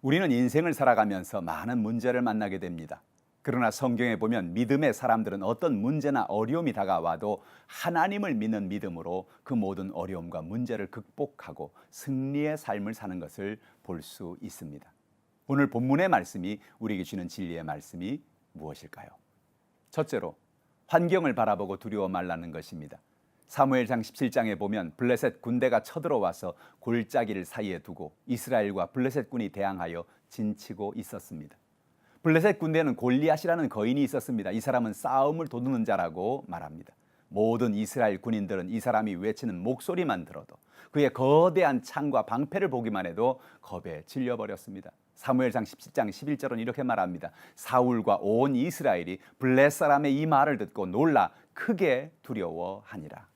우리는 인생을 살아가면서 많은 문제를 만나게 됩니다. 그러나 성경에 보면 믿음의 사람들은 어떤 문제나 어려움이 다가와도 하나님을 믿는 믿음으로 그 모든 어려움과 문제를 극복하고 승리의 삶을 사는 것을 볼 수 있습니다. 오늘 본문의 말씀이 우리에게 주는 진리의 말씀이 무엇일까요? 첫째로 환경을 바라보고 두려워 말라는 것입니다. 사무엘상 17장에 보면 블레셋 군대가 쳐들어와서 골짜기를 사이에 두고 이스라엘과 블레셋 군이 대항하여 진치고 있었습니다. 블레셋 군대에는 골리앗이라는 거인이 있었습니다. 이 사람은 싸움을 도두는 자라고 말합니다. 모든 이스라엘 군인들은 이 사람이 외치는 목소리만 들어도 그의 거대한 창과 방패를 보기만 해도 겁에 질려버렸습니다. 사무엘상 17장 11절은 이렇게 말합니다. 사울과 온 이스라엘이 블레 사람의 이 말을 듣고 놀라 크게 두려워하니라.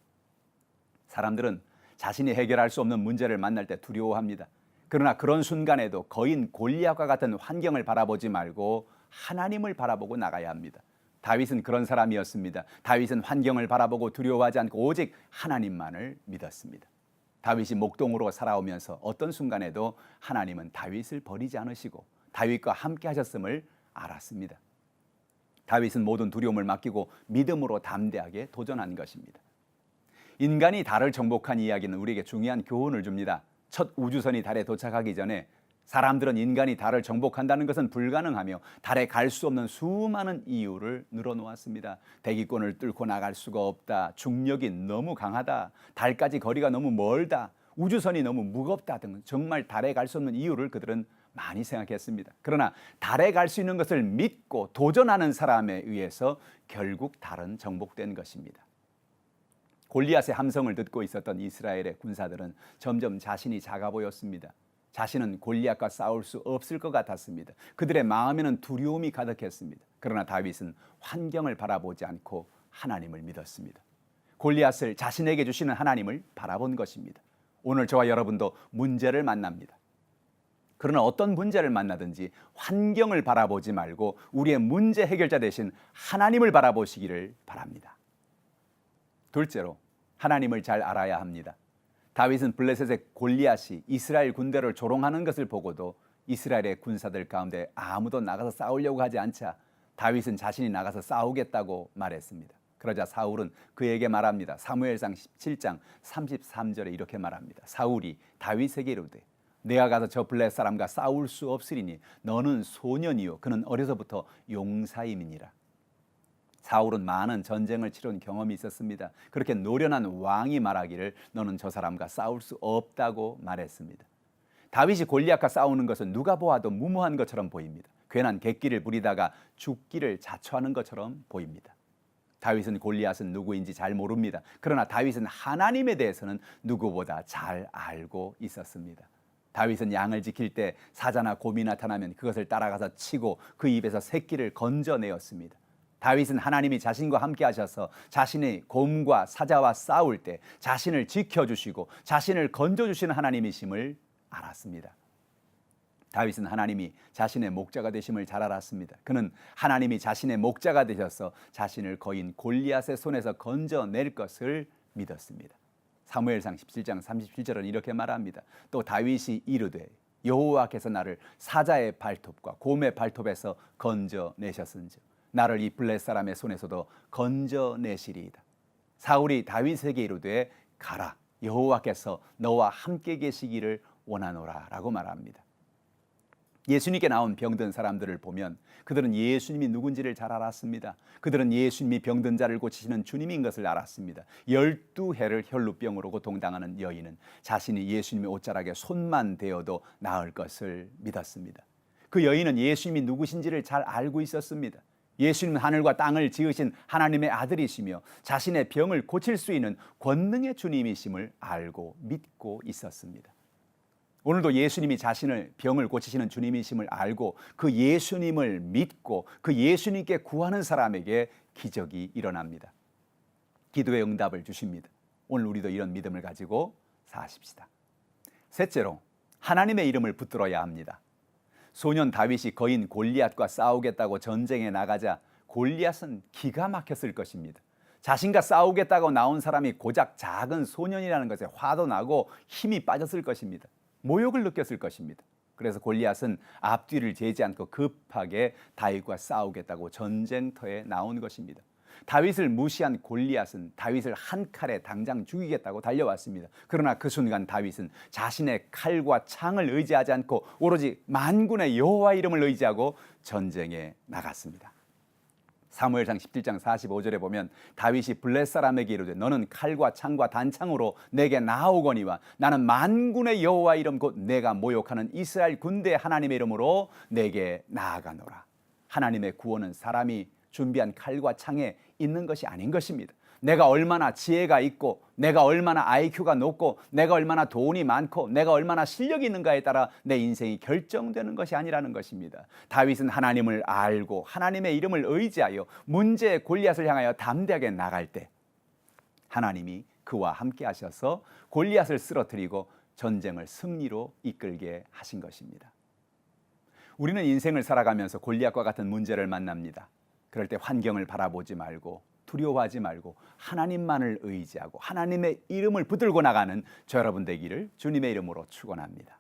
사람들은 자신이 해결할 수 없는 문제를 만날 때 두려워합니다. 그러나 그런 순간에도 거인 골리앗과 같은 환경을 바라보지 말고 하나님을 바라보고 나가야 합니다. 다윗은 그런 사람이었습니다. 다윗은 환경을 바라보고 두려워하지 않고 오직 하나님만을 믿었습니다. 다윗이 목동으로 살아오면서 어떤 순간에도 하나님은 다윗을 버리지 않으시고 다윗과 함께 하셨음을 알았습니다. 다윗은 모든 두려움을 맡기고 믿음으로 담대하게 도전한 것입니다. 인간이 달을 정복한 이야기는 우리에게 중요한 교훈을 줍니다. 첫 우주선이 달에 도착하기 전에 사람들은 인간이 달을 정복한다는 것은 불가능하며 달에 갈 수 없는 수많은 이유를 늘어놓았습니다. 대기권을 뚫고 나갈 수가 없다. 중력이 너무 강하다. 달까지 거리가 너무 멀다. 우주선이 너무 무겁다 등 정말 달에 갈 수 없는 이유를 그들은 많이 생각했습니다. 그러나 달에 갈 수 있는 것을 믿고 도전하는 사람에 의해서 결국 달은 정복된 것입니다. 골리앗의 함성을 듣고 있었던 이스라엘의 군사들은 점점 자신이 작아 보였습니다. 자신은 골리앗과 싸울 수 없을 것 같았습니다. 그들의 마음에는 두려움이 가득했습니다. 그러나 다윗은 환경을 바라보지 않고 하나님을 믿었습니다. 골리앗을 자신에게 주시는 하나님을 바라본 것입니다. 오늘 저와 여러분도 문제를 만납니다. 그러나 어떤 문제를 만나든지 환경을 바라보지 말고 우리의 문제 해결자 되신 하나님을 바라보시기를 바랍니다. 둘째로 하나님을 잘 알아야 합니다. 다윗은 블레셋의 골리앗이 이스라엘 군대를 조롱하는 것을 보고도 이스라엘의 군사들 가운데 아무도 나가서 싸우려고 하지 않자 다윗은 자신이 나가서 싸우겠다고 말했습니다. 그러자 사울은 그에게 말합니다. 사무엘상 17장 33절에 이렇게 말합니다. 사울이 다윗에게 이르되 내가 가서 저 블레셋 사람과 싸울 수 없으리니 너는 소년이요 그는 어려서부터 용사임이니라. 사울은 많은 전쟁을 치른 경험이 있었습니다. 그렇게 노련한 왕이 말하기를 너는 저 사람과 싸울 수 없다고 말했습니다. 다윗이 골리앗과 싸우는 것은 누가 보아도 무모한 것처럼 보입니다. 괜한 객기를 부리다가 죽기를 자초하는 것처럼 보입니다. 다윗은 골리앗은 누구인지 잘 모릅니다. 그러나 다윗은 하나님에 대해서는 누구보다 잘 알고 있었습니다. 다윗은 양을 지킬 때 사자나 곰이 나타나면 그것을 따라가서 치고 그 입에서 새끼를 건져내었습니다. 다윗은 하나님이 자신과 함께 하셔서 자신의 곰과 사자와 싸울 때 자신을 지켜주시고 자신을 건져주시는 하나님이심을 알았습니다. 다윗은 하나님이 자신의 목자가 되심을 잘 알았습니다. 그는 하나님이 자신의 목자가 되셔서 자신을 거인 골리앗의 손에서 건져낼 것을 믿었습니다. 사무엘상 17장 37절은 이렇게 말합니다. 또 다윗이 이르되 여호와께서 나를 사자의 발톱과 곰의 발톱에서 건져내셨은즉 나를 이 블레셋 사람의 손에서도 건져내시리이다. 사울이 다윗에게 이르되 가라 여호와께서 너와 함께 계시기를 원하노라 라고 말합니다. 예수님께 나온 병든 사람들을 보면 그들은 예수님이 누군지를 잘 알았습니다. 그들은 예수님이 병든 자를 고치시는 주님인 것을 알았습니다. 12해를 혈루병으로 고통당하는 여인은 자신이 예수님의 옷자락에 손만 대어도 나을 것을 믿었습니다. 그 여인은 예수님이 누구신지를 잘 알고 있었습니다. 예수님은 하늘과 땅을 지으신 하나님의 아들이시며 자신의 병을 고칠 수 있는 권능의 주님이심을 알고 믿고 있었습니다. 오늘도 예수님이 자신을 병을 고치시는 주님이심을 알고 그 예수님을 믿고 그 예수님께 구하는 사람에게 기적이 일어납니다. 기도의 응답을 주십니다. 오늘 우리도 이런 믿음을 가지고 사십시다. 셋째로 하나님의 이름을 붙들어야 합니다. 소년 다윗이 거인 골리앗과 싸우겠다고 전쟁에 나가자 골리앗은 기가 막혔을 것입니다. 자신과 싸우겠다고 나온 사람이 고작 작은 소년이라는 것에 화도 나고 힘이 빠졌을 것입니다. 모욕을 느꼈을 것입니다. 그래서 골리앗은 앞뒤를 재지 않고 급하게 다윗과 싸우겠다고 전쟁터에 나온 것입니다. 다윗을 무시한 골리앗은 다윗을 한 칼에 당장 죽이겠다고 달려왔습니다. 그러나 그 순간 다윗은 자신의 칼과 창을 의지하지 않고 오로지 만군의 여호와 이름을 의지하고 전쟁에 나갔습니다. 사무엘상 17장 45절에 보면 다윗이 블레 사람에게 이르되 너는 칼과 창과 단창으로 내게 나오거니와 나는 만군의 여호와 이름 곧 내가 모욕하는 이스라엘 군대 하나님의 이름으로 내게 나아가노라. 하나님의 구원은 사람이 준비한 칼과 창에 있는 것이 아닌 것입니다. 내가 얼마나 지혜가 있고 내가 얼마나 IQ가 높고 내가 얼마나 돈이 많고 내가 얼마나 실력이 있는가에 따라 내 인생이 결정되는 것이 아니라는 것입니다. 다윗은 하나님을 알고 하나님의 이름을 의지하여 문제의 골리앗을 향하여 담대하게 나갈 때 하나님이 그와 함께 하셔서 골리앗을 쓰러뜨리고 전쟁을 승리로 이끌게 하신 것입니다. 우리는 인생을 살아가면서 골리앗과 같은 문제를 만납니다. 그럴 때 환경을 바라보지 말고 두려워하지 말고 하나님만을 의지하고 하나님의 이름을 붙들고 나가는 저 여러분 되기를 주님의 이름으로 축원합니다.